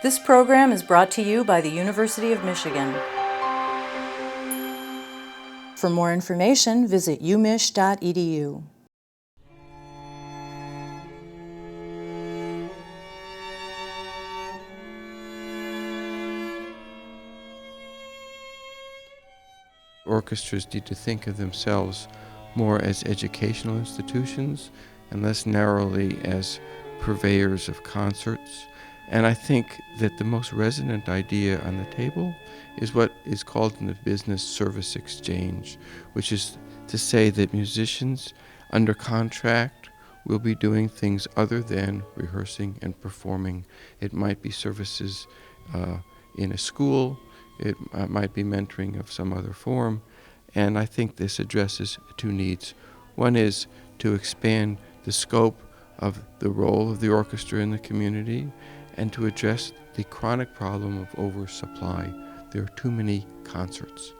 This program is brought to you by the University of Michigan. For more information, visit umich.edu. Orchestras need to think of themselves more as educational institutions and less narrowly as purveyors of concerts. And I think that the most resonant idea on the table is what is called in the business service exchange, which is to say that musicians under contract will be doing things other than rehearsing and performing. It might be services in a school, it might be mentoring of some other form, and I think this addresses two needs. One is to expand the scope of the role of the orchestra in the community and to address the chronic problem of oversupply. There are too many concerts.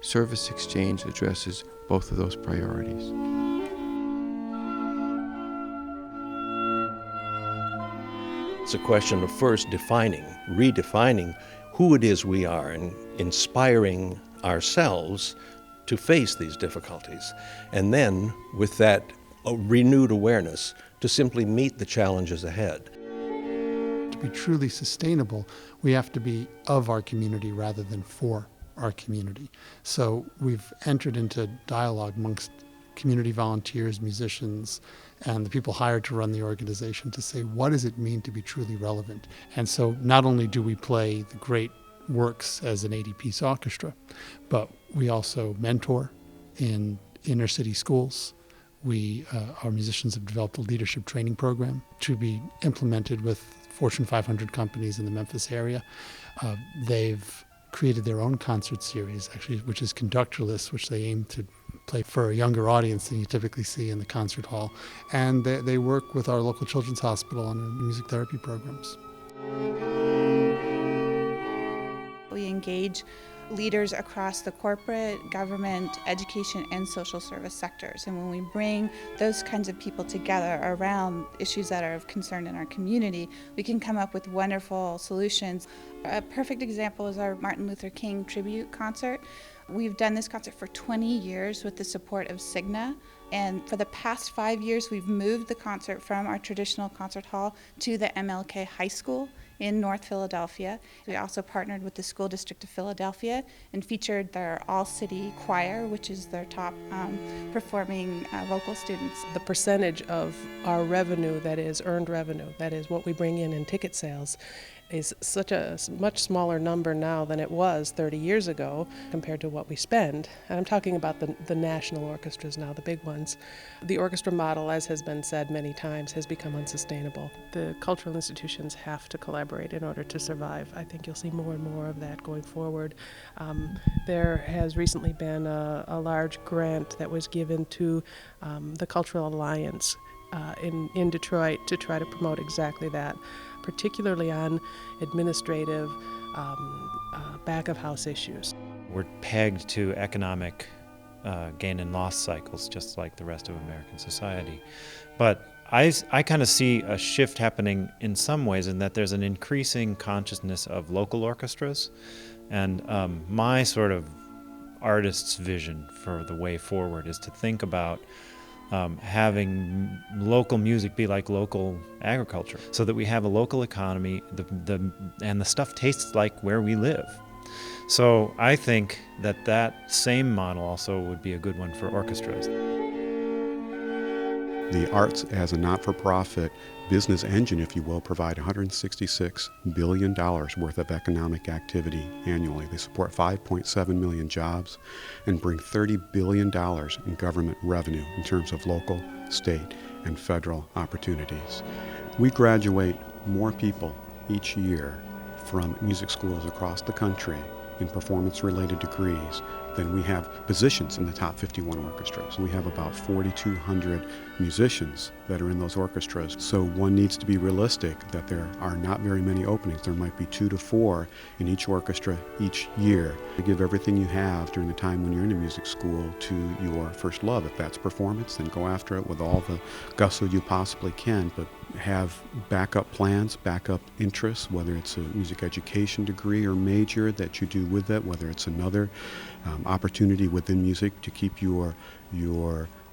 Service exchange addresses both of those priorities. It's a question of first redefining who it is we are and inspiring ourselves to face these difficulties. And then, with that renewed awareness, to simply meet the challenges ahead. To be truly sustainable, we have to be of our community rather than for our community. So we've entered into dialogue amongst community volunteers, musicians, and the people hired to run the organization to say, what does it mean to be truly relevant? And so not only do we play the great works as an 80-piece orchestra, but we also mentor in inner city schools. Our musicians have developed a leadership training program to be implemented with Fortune 500 companies in the Memphis area. They've created their own concert series, actually, which is conductorless, which they aim to play for a younger audience than you typically see in the concert hall. And they work with our local children's hospital on music therapy programs. We engage leaders across the corporate, government, education, and social service sectors. And when we bring those kinds of people together around issues that are of concern in our community, we can come up with wonderful solutions. A perfect example is our Martin Luther King tribute concert. We've done this concert for 20 years with the support of Cigna. And for the past 5 years, we've moved the concert from our traditional concert hall to the MLK High School in North Philadelphia. We also partnered with the School District of Philadelphia and featured their all-city choir, which is their top performing vocal students. The percentage of our revenue that is earned revenue, that is what we bring in ticket sales, is such a much smaller number now than it was 30 years ago compared to what we spend. And I'm talking about the national orchestras now, the big ones. The orchestra model, as has been said many times, has become unsustainable. The cultural institutions have to collaborate in order to survive. I think you'll see more and more of that going forward. There has recently been a large grant that was given to the Cultural Alliance in Detroit to try to promote exactly that, particularly on administrative back-of-house issues. We're pegged to economic gain and loss cycles, just like the rest of American society. But I kind of see a shift happening in some ways in that there's an increasing consciousness of local orchestras. And my sort of artist's vision for the way forward is to think about having local music be like local agriculture, so that we have a local economy, and the stuff tastes like where we live. So I think that same model also would be a good one for orchestras. The arts as a not-for-profit business engine, if you will, provide $166 billion worth of economic activity annually. They support 5.7 million jobs and bring $30 billion in government revenue in terms of local, state, and federal opportunities. We graduate more people each year from music schools across the country in performance-related degrees than we have positions in the top 51 orchestras. We have about 4,200 musicians that are in those orchestras. So one needs to be realistic that there are not very many openings. There might be 2 to 4 in each orchestra each year. To give everything you have during the time when you're in a music school to your first love. If that's performance, then go after it with all the gusto you possibly can, but have backup plans, backup interests, whether it's a music education degree or major that you do with it, whether it's another opportunity within music to keep your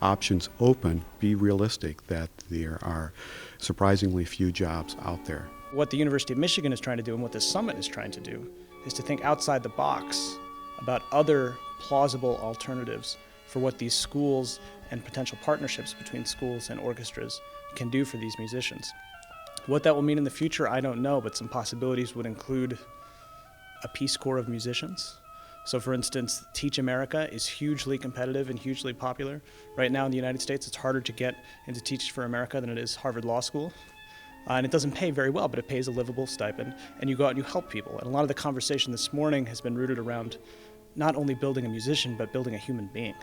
options open. Be realistic that there are surprisingly few jobs out there. What the University of Michigan is trying to do and what this summit is trying to do is to think outside the box about other plausible alternatives for what these schools and potential partnerships between schools and orchestras can do for these musicians. What that will mean in the future, I don't know, but some possibilities would include a Peace Corps of musicians. So for instance, Teach America is hugely competitive and hugely popular. Right now in the United States, it's harder to get into Teach for America than it is Harvard Law School. And it doesn't pay very well, but it pays a livable stipend, and you go out and you help people. And a lot of the conversation this morning has been rooted around not only building a musician, but building a human being.